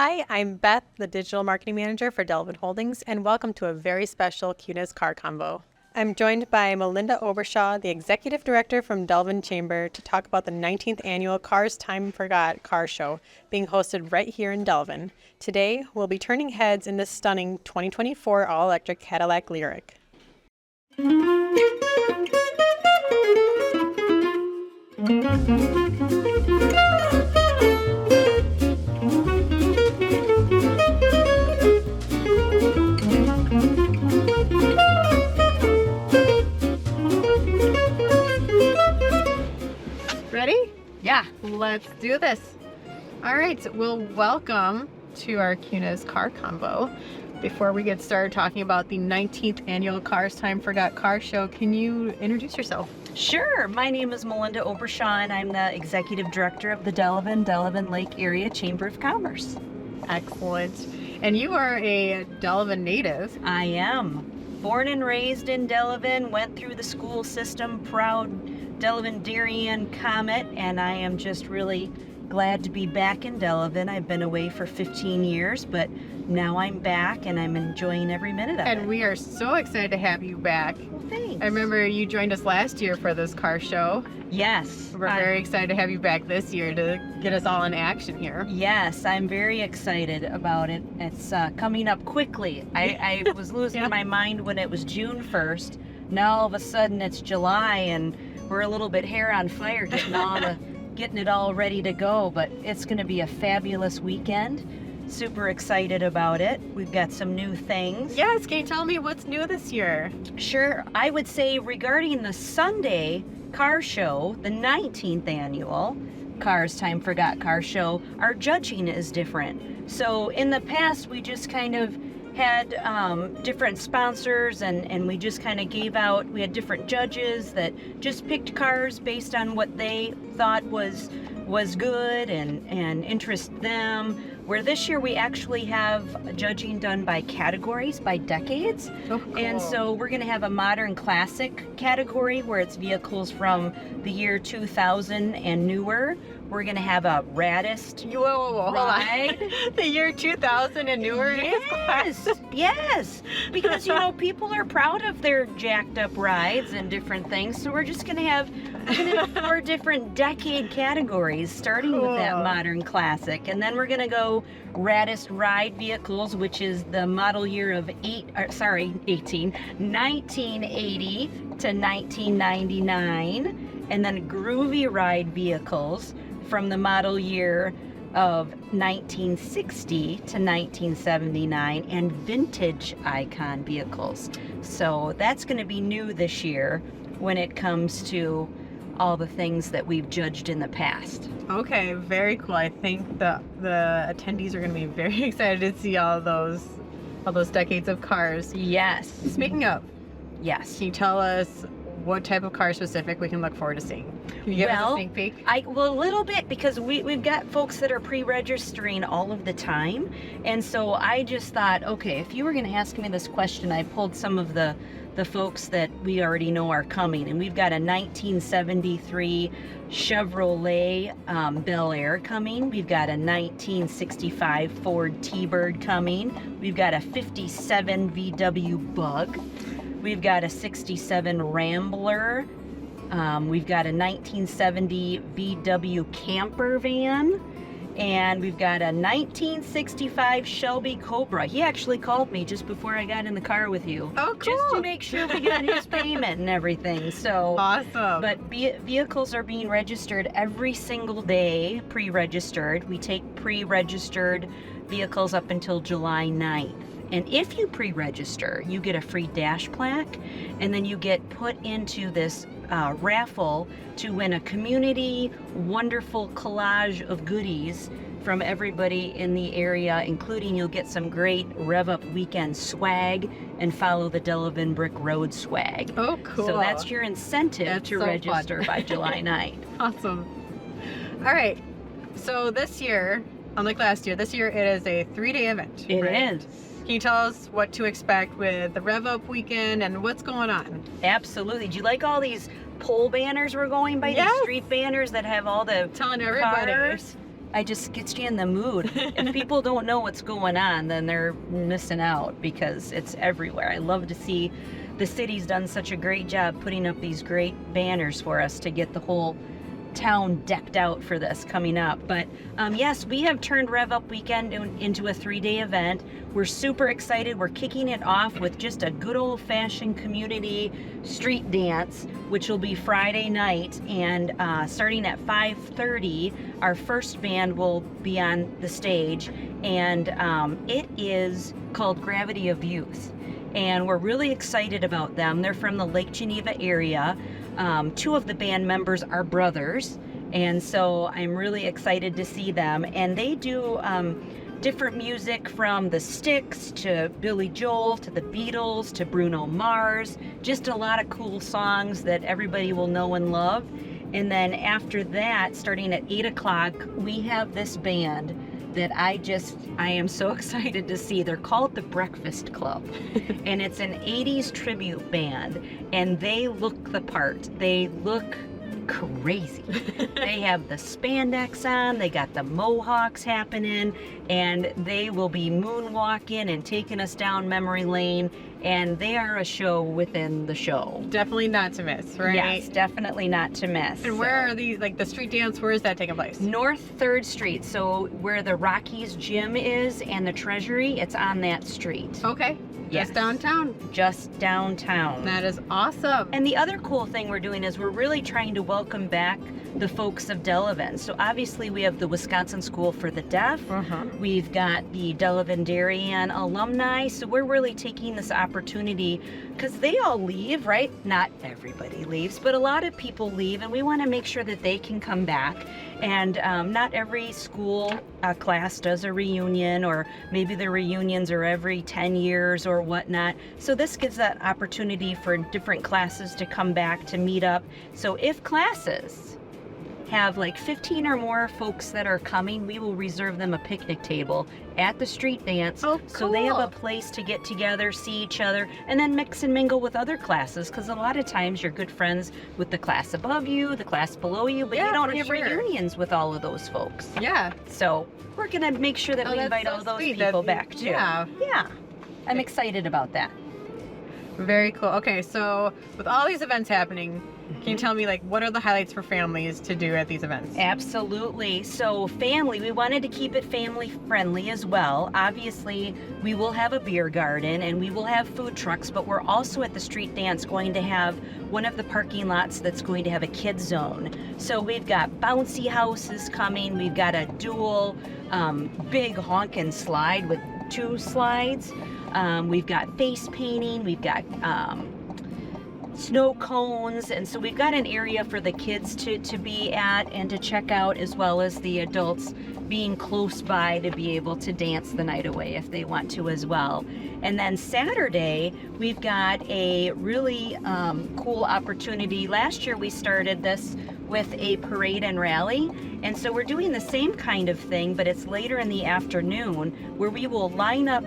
Hi, I'm Beth, the Digital Marketing Manager for Delvin Holdings, and welcome to a very special Kunes Car Convo. I'm joined by Melinda Obershaw, the Executive Director from Delvin Chamber, to talk about the 19th Annual Cars Time Forgot Car Show being hosted right here in Delvin. Today, we'll be turning heads in this stunning 2024 all-electric Cadillac Lyriq. Ready? Yeah. Let's do this. All right, well, welcome to our Kunes Car Convo. Before we get started talking about the 19th Annual Cars Time Forgot Car Show, can you introduce yourself? Sure. My name is Melinda Obershaw, and I'm the Executive Director of the Delvin Lake Area Chamber of Commerce. Excellent. And you are a Delvin native. I am. Born and raised in Delvin, went through the school system, proud Delvin-Darien Comet, and I am just really glad to be back in Delvin. I've been away for 15 years, but now I'm back and I'm enjoying every minute of it. And we are so excited to have you back. Well, thanks. I remember you joined us last year for this car show. Yes. We're very excited to have you back this year to get us all in action here. Yes, I'm very excited about it. It's coming up quickly. I was losing my mind when it was June 1st. Now all of a sudden it's July and we're a little bit hair on fire getting it all ready to go, but it's going to be a fabulous weekend. Super excited about it. We've got some new things. Yes, can you tell me what's new this year? Sure. I would say regarding the Sunday car show, the 19th annual Cars Time Forgot Car Show, our judging is different. So in the past, we just kind of had different sponsors and we just kind of we had different judges that just picked cars based on what they thought was good and interest them. Where this year we actually have judging done by categories, by decades. Oh, cool. And so we're going to have a modern classic category where it's vehicles from the year 2000 and newer. We're going to have a raddest Whoa, ride. The year 2000 and newer? Yes. Because, people are proud of their jacked up rides and different things. So we're just going to have 4 different decade categories, starting with that modern classic. And then we're going to go raddest ride vehicles, which is the model year of 1980 to 1999. And then groovy ride vehicles from the model year of 1960 to 1979, and vintage icon vehicles. So that's going to be new this year when it comes to all the things that we've judged in the past. Okay, very cool. I think the attendees are going to be very excited to see all those decades of cars. Yes. Speaking of, Yes. can you tell us what type of car specific we can look forward to seeing? Can you give us a sneak peek? A little bit, because we've got folks that are pre-registering all of the time. And so I just thought, okay, if you were going to ask me this question, I pulled some of the folks that we already know are coming. And we've got a 1973 Chevrolet Bel Air coming. We've got a 1965 Ford T-Bird coming. We've got a 57 VW Bug. We've got a 67 Rambler. We've got a 1970 VW camper van. And we've got a 1965 Shelby Cobra. He actually called me just before I got in the car with you. Oh, cool. Just to make sure we got his payment and everything. So awesome. But vehicles are being registered every single day, pre-registered. We take pre-registered vehicles up until July 9th. And if you pre-register, you get a free dash plaque, and then you get put into this raffle to win a community wonderful collage of goodies from everybody in the area, including you'll get some great Rev Up Weekend swag and Follow the Delvin Brick Road swag. Oh, cool. So that's your incentive to register by July 9th. Awesome. All right. So this year, unlike last year, this year it is a 3-day event. It right? is. Can you tell us what to expect with the Rev Up weekend and what's going on? Absolutely. Do you like all these pole banners we're going by? Yes. These street banners that have all the Telling everybody. cars? I just gets you in the mood. If people don't know what's going on, then they're missing out because it's everywhere. I love to see the city's done such a great job putting up these great banners for us to get the whole town decked out for this coming up. But yes, we have turned Rev Up Weekend into a 3-day event. We're super excited. We're kicking it off with just a good old-fashioned community street dance, which will be Friday night, and starting at 5:30, our first band will be on the stage, and it is called Gravity of Youth, and we're really excited about them. They're from the Lake Geneva area. 2 of the band members are brothers, and so I'm really excited to see them. And they do different music from the Styx to Billy Joel to the Beatles to Bruno Mars, just a lot of cool songs that everybody will know and love. And then after that, starting at 8 o'clock, we have this band that I am so excited to see. They're called the Breakfast Club, and it's an 80s tribute band, and they look the part. They look crazy. They have the spandex on, they got the mohawks happening, and they will be moonwalking and taking us down memory lane, and they are a show within the show. Definitely not to miss, right? Yes, definitely not to miss. And where are these, like the street dance, where is that taking place? North 3rd Street, so where the Rockies gym is and the Treasury, it's on that street. Okay. Yes. Just downtown. Just downtown. That is awesome. And the other cool thing we're doing is we're really trying to welcome back the folks of Delavan. So obviously we have the Wisconsin School for the Deaf. We've got the Delavan Darien alumni. So we're really taking this opportunity because they all leave, right? Not everybody leaves, but a lot of people leave, and we want to make sure that they can come back. And not every school class does a reunion, or maybe the reunions are every 10 years or whatnot. So this gives that opportunity for different classes to come back to meet up. So if classes have like 15 or more folks that are coming, we will reserve them a picnic table at the street dance. Oh, cool. So they have a place to get together, see each other, and then mix and mingle with other classes, because a lot of times you're good friends with the class above you, the class below you, but you don't have reunions with all of those folks. Yeah. So we're gonna make sure that we invite all those people back too. Yeah. I'm excited about that. Very cool. Okay, so with all these events happening, can you tell me, like, what are the highlights for families to do at these events? Absolutely. So family, we wanted to keep it family friendly as well. Obviously, we will have a beer garden and we will have food trucks, but we're also at the street dance going to have one of the parking lots that's going to have a kid zone. So we've got bouncy houses coming. We've got a dual big honkin' slide with 2 slides. We've got face painting. We've got snow cones, and so we've got an area for the kids to be at and to check out, as well as the adults being close by to be able to dance the night away if they want to as well. And then Saturday, we've got a really cool opportunity. Last year we started this with a parade and rally, and so we're doing the same kind of thing, but it's later in the afternoon, where we will line up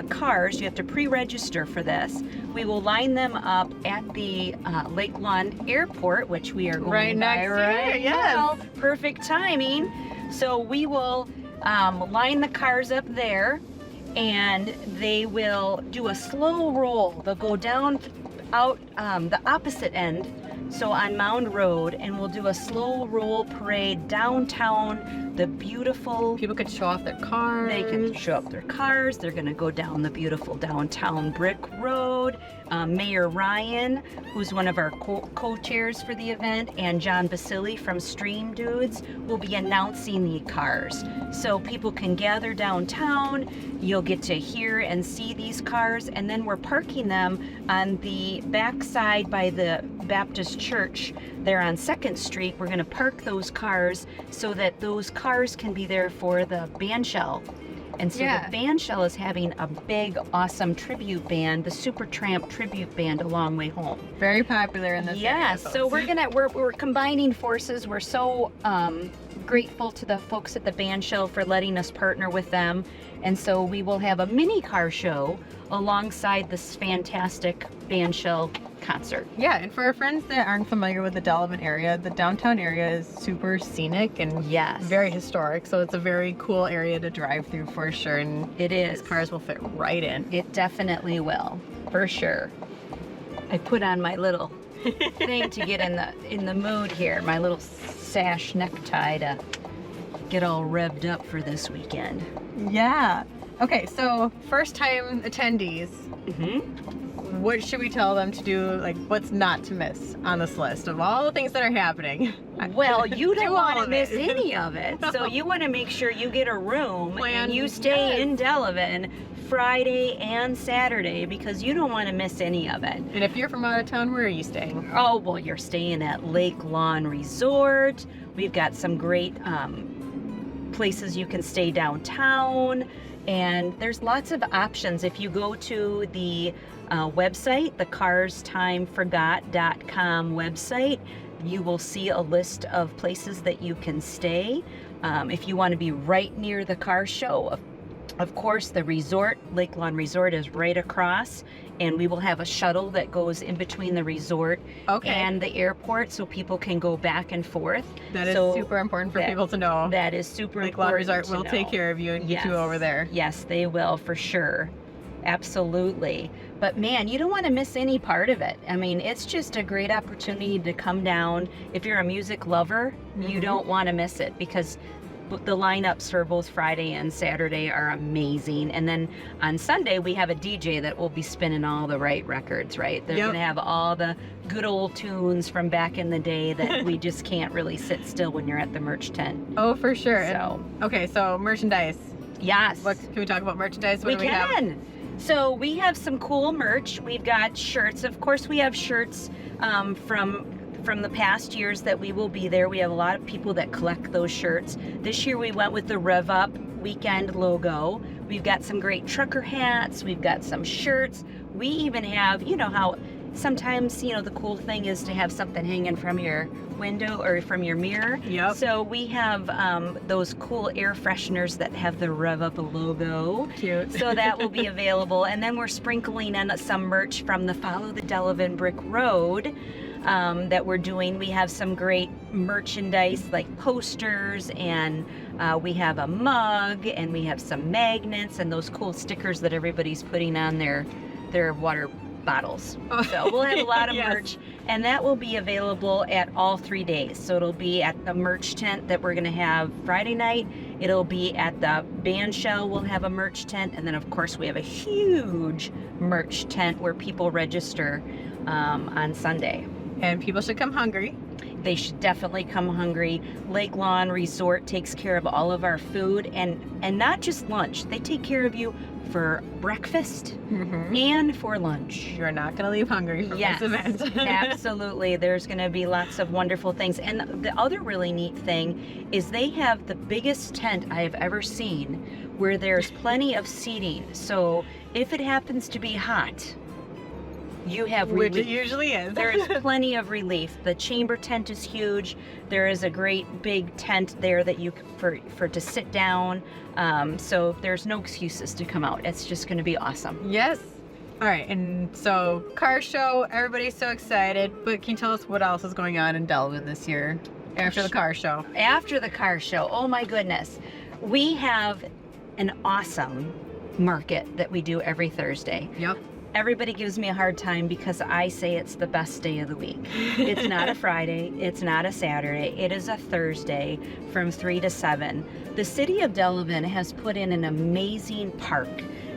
cars. You have to pre-register for this. We will line them up at the Lake Lawn Airport, which we are going right next right year, yes. now. Perfect timing. So we will line the cars up there, and they will do a slow roll. They'll go down out the opposite end, so on Mound Road, and we'll do a slow roll parade downtown, the beautiful... People could show off their cars. They can show up their cars. They're going to go down the beautiful downtown brick road. Mayor Ryan, who's one of our co-chairs for the event, and John Basili from Stream Dudes will be announcing the cars. So people can gather downtown. You'll get to hear and see these cars, and then we're parking them on the backside by the Baptist Church there on 2nd Street. We're going to park those cars so that those cars can be there for the band shell. And so the band shell is having a big, awesome tribute band, the Supertramp tribute band, A Long Way Home. Very popular in this area, so we're combining forces. We're so grateful to the folks at the band shell for letting us partner with them. And so we will have a mini car show alongside this fantastic band shell concert. Yeah, and for our friends that aren't familiar with the Delavan area, the downtown area is super scenic and Yes. very historic. So it's a very cool area to drive through for sure. And It is. these cars will fit right in. It definitely will, for sure. I put on my little thing to get in the mood here, my little sash necktie to get all revved up for this weekend. Yeah. Okay, so first time attendees, what should we tell them to do? Like, what's not to miss on this list of all the things that are happening? Well, you don't Do want all to of miss it. any of it. So you want to make sure you get a room Plan- and you stay yes. in Delavan Friday and Saturday because you don't want to miss any of it. And if you're from out of town, where are you staying? Oh, well, you're staying at Lake Lawn Resort. We've got some great places you can stay downtown. And there's lots of options. If you go to the website, the carsTimeForgot.com website, you will see a list of places that you can stay. If you want to be right near the car show, of course, the resort, Lake Lawn Resort, is right across, and we will have a shuttle that goes in between the resort and the airport so people can go back and forth. That is So super important for people to know. That is super Lake Lawn important. Resort to will take know. care of you and get you Yes. over there. Yes, they will, for sure. Absolutely. But man, you don't want to miss any part of it. I mean, it's just a great opportunity to come down. If you're a music lover, you don't want to miss it because the lineups for both Friday and Saturday are amazing. And then on Sunday, we have a DJ that will be spinning all the right records, right? They're going to have all the good old tunes from back in the day that we just can't really sit still when you're at the merch tent. Oh, for sure. So, Okay, so merchandise. yes. Can we talk about merchandise? What We do we have? can. So we have some cool merch. We've got shirts. Of course, we have shirts from the past years that we will be there. We have a lot of people that collect those shirts. This year we went with the Rev Up Weekend logo. We've got some great trucker hats. We've got some shirts. We even have, you know how sometimes, you know, the cool thing is to have something hanging from your window or from your mirror. Yep. So we have those cool air fresheners that have the Rev Up logo. Cute. So that will be available. And then we're sprinkling in some merch from the Follow the Delavan Brick Road that we're doing. We have some great merchandise like posters, and we have a mug, and we have some magnets and those cool stickers that everybody's putting on their water bottles. So we'll have a lot of merch, and that will be available at all 3 days. So it'll be at the merch tent that we're going to have Friday night. It'll be at the band shell. We'll have a merch tent, and then of course we have a huge merch tent where people register on Sunday. And people should come hungry. They should definitely come hungry. Lake Lawn Resort takes care of all of our food, and not just lunch. They take care of you for breakfast and for lunch. You're not going to leave hungry from Yes, this event. absolutely. There's going to be lots of wonderful things. And the other really neat thing is they have the biggest tent I have ever seen where there's plenty of seating. So if it happens to be hot, you have Which relief. it usually is. There is plenty of relief. The chamber tent is huge. There is a great big tent there that you for to sit down. So there's no excuses to come out. It's just going to be awesome. Yes. All right, and so car show, everybody's so excited. But can you tell us what else is going on in Delavan this year after the car show? After the car show, oh my goodness, we have an awesome market that we do every Thursday. Yep. Everybody gives me a hard time because I say it's the best day of the week. It's not a Friday, it's not a Saturday, it is a Thursday from 3 to 7. The city of Delavan has put in an amazing park.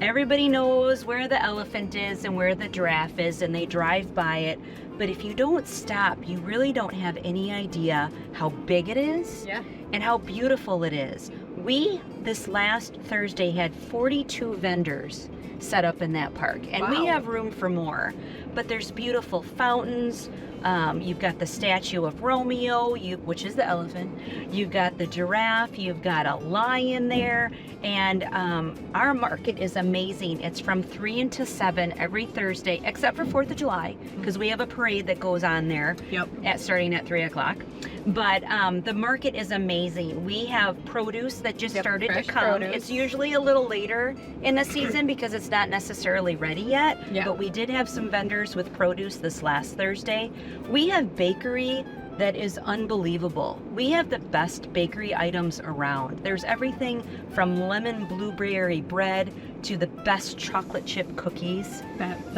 Everybody knows where the elephant is and where the giraffe is, and they drive by it. But if you don't stop, you really don't have any idea how big it is and how beautiful it is. We, this last Thursday, had 42 vendors set up in that park, and we have room for more. But there's beautiful fountains, You've got the statue of Romeo, which is the elephant. You've got the giraffe. You've got a lion there. And our market is amazing. It's from 3 until 7 every Thursday, except for 4th of July, because we have a parade that goes on there starting at 3 o'clock. But the market is amazing. We have produce that just started to come. Produce. It's usually a little later in the season because it's not necessarily ready yet. Yeah. But we did have some vendors with produce this last Thursday. We have bakery that is unbelievable. We have the best bakery items around. There's everything from lemon blueberry bread to the best chocolate chip cookies.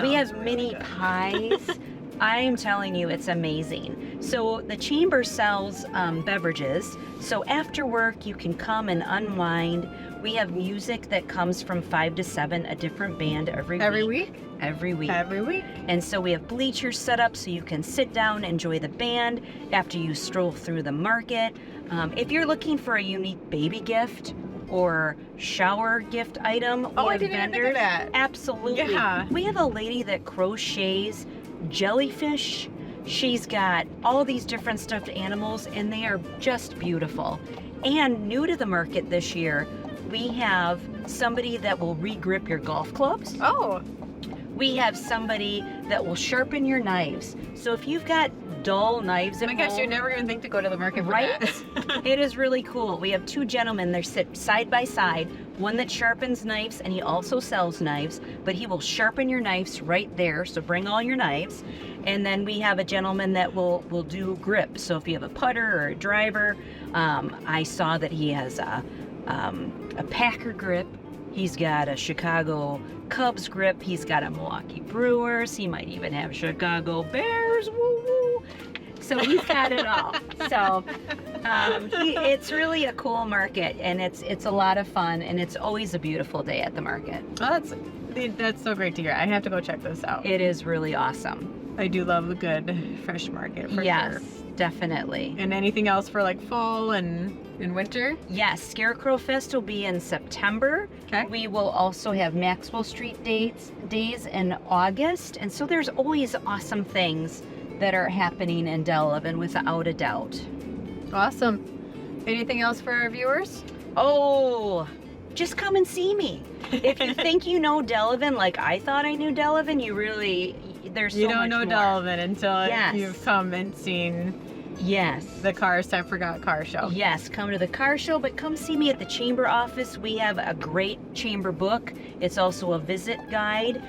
We have mini pies. I am telling you, it's amazing. So the chamber sells beverages. So after work, you can come and unwind. We have music that comes from 5 to 7, a different band every week. Every week. Every week. And so we have bleachers set up so you can sit down, enjoy the band after you stroll through the market. If you're looking for a unique baby gift or shower gift item, I didn't even think of that. Absolutely. Yeah. We have a lady that crochets jellyfish. She's got all these different stuffed animals, and they are just beautiful. And new to the market this year, we have somebody that will re-grip your golf clubs. Oh. We have somebody that will sharpen your knives. So if you've got dull knives at Oh my gosh, home, you'd never even think to go to the market for right? that. It is really cool. We have 2 gentlemen. They sit side by side. One that sharpens knives, and he also sells knives, but he will sharpen your knives right there. So bring all your knives. And then we have a gentleman that will do grip. So if you have a putter or a driver, I saw that he has a Packer grip. He's got a Chicago Cubs grip. He's got a Milwaukee Brewers. He might even have Chicago Bears. Woo woo. So he's got it all. So it's really a cool market, and it's a lot of fun, and it's always a beautiful day at the market. Oh, that's so great to hear. I have to go check this out. It is really awesome. I do love a good fresh market for Yes, sure. definitely. And anything else for like fall and winter? Yes, Scarecrow Fest will be in September. Okay. We will also have Maxwell Street days in August. And so there's always awesome things that are happening in Delavan, without a doubt. Awesome. Anything else for our viewers? Oh, just come and see me. If you think you know Delavan like I thought I knew Delavan, there's so You don't much know more. Delavan until Yes. you've come and seen Yes. the Cars Time Forgot car show. Yes, come to the car show, but come see me at the chamber office. We have a great chamber book. It's also a visit guide.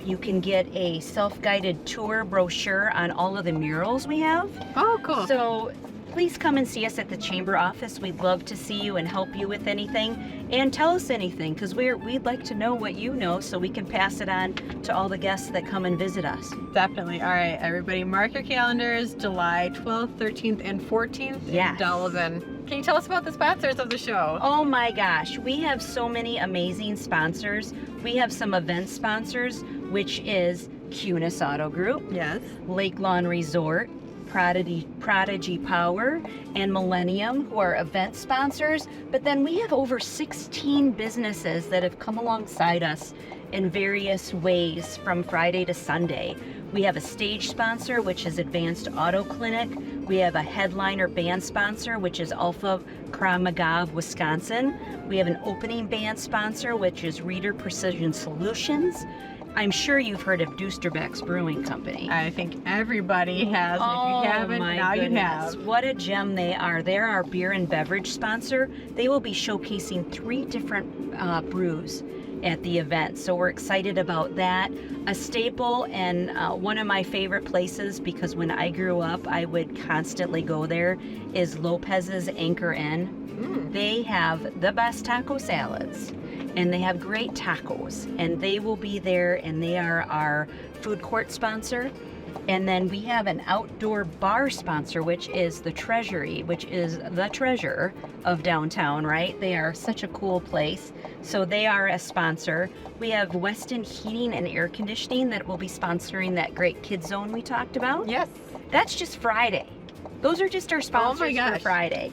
You can get a self-guided tour brochure on all of the murals we have. Oh, cool. So please come and see us at the chamber office. We'd love to see you and help you with anything. And tell us anything, because we'd like to know what you know so we can pass it on to all the guests that come and visit us. Definitely. All right, everybody, mark your calendars, July 12th, 13th, and 14th Yes. in Delavan. Can you tell us about the sponsors of the show? Oh my gosh, we have so many amazing sponsors. We have some event sponsors, which is Kunes Auto Group, Yes. Lake Lawn Resort, Prodigy Power, and Millennium, who are event sponsors. But then we have over 16 businesses that have come alongside us in various ways from Friday to Sunday. We have a stage sponsor, which is Advanced Auto Clinic. We have a headliner band sponsor, which is Alpha Krav Maga of Wisconsin. We have an opening band sponsor, which is Reader Precision Solutions. I'm sure you've heard of Dusterbeck's Brewing Company. I think everybody has. And if you haven't, my now goodness. you have. What a gem they are. They're our beer and beverage sponsor. They will be showcasing 3 different brews at the event. So we're excited about that. A staple and one of my favorite places, because when I grew up, I would constantly go there, is Lopez's Anchor Inn. They have the best taco salads, and they have great tacos, and they will be there, and they are our food court sponsor. And then we have an outdoor bar sponsor, which is the Treasury, which is the treasure of downtown, right? They are such a cool place. So they are a sponsor. We have Weston Heating and Air Conditioning that will be sponsoring that great Kid Zone we talked about. Yes. That's just Friday. Those are just our sponsors for gosh. Friday.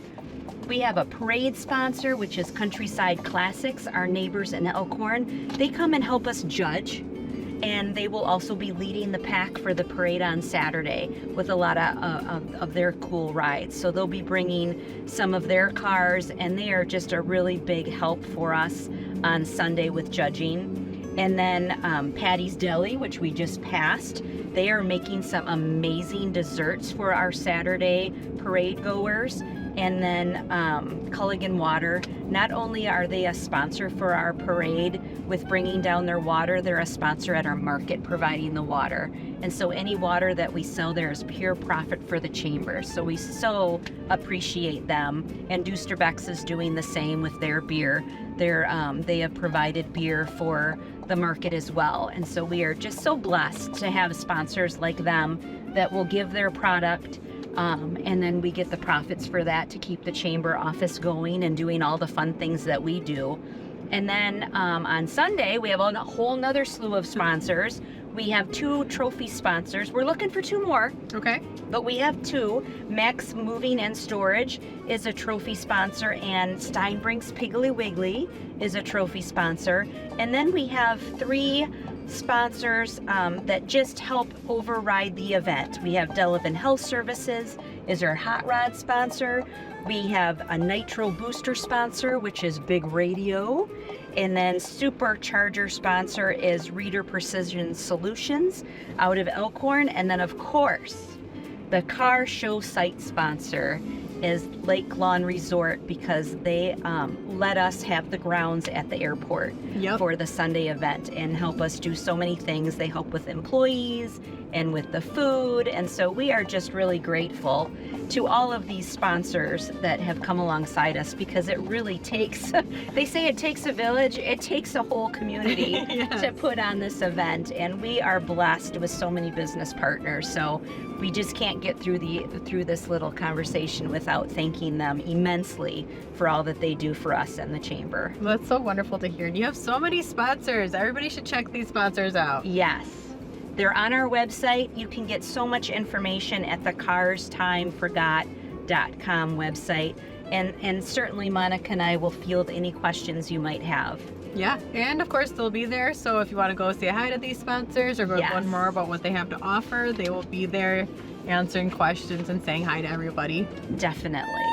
We have a parade sponsor, which is Countryside Classics, our neighbors in Elkhorn. They come and help us judge. and they will also be leading the pack for the parade on Saturday with a lot of their cool rides. So they'll be bringing some of their cars, and they are just a really big help for us on Sunday with judging. And then Patty's Deli, which we just passed, they are making some amazing desserts for our Saturday parade goers. And then Culligan Water, not only are they a sponsor for our parade with bringing down their water, they're a sponsor at our market providing the water. And so any water that we sell there is pure profit for the chamber. So we so appreciate them. And Dusterbeck's is doing the same with their beer. They have provided beer for the market as well. And so we are just so blessed to have sponsors like them that will give their product, and then we get the profits for that to keep the chamber office going and doing all the fun things that we do. And then on Sunday, we have a whole nother slew of sponsors. We have 2 trophy sponsors. We're looking for 2 more. Okay. But we have 2. Max Moving and Storage is a trophy sponsor, and Steinbrink's Piggly Wiggly is a trophy sponsor. And then we have 3 sponsors that just help override the event. We have Delavan Health Services is our hot rod sponsor. We have a Nitro Booster sponsor, which is Big Radio. And then Supercharger sponsor is Reader Precision Solutions out of Elkhorn. And then, of course, the car show site sponsor is Lake Lawn Resort, because they let us have the grounds at the airport for the Sunday event and help us do so many things. They help with employees and with the food. And so we are just really grateful to all of these sponsors that have come alongside us, because it really takes, they say it takes a village, it takes a whole community to put on this event. And we are blessed with so many business partners. So we just can't get through this little conversation without thanking them immensely for all that they do for us and the chamber. Well, that's so wonderful to hear. And you have so many sponsors. Everybody should check these sponsors out. Yes. They're on our website. You can get so much information at the carsTimeForgot.com website. And certainly Monica and I will field any questions you might have. Yeah, and of course they'll be there. So if you want to go say hi to these sponsors or go learn more about what they have to offer, they will be there answering questions and saying hi to everybody. Definitely.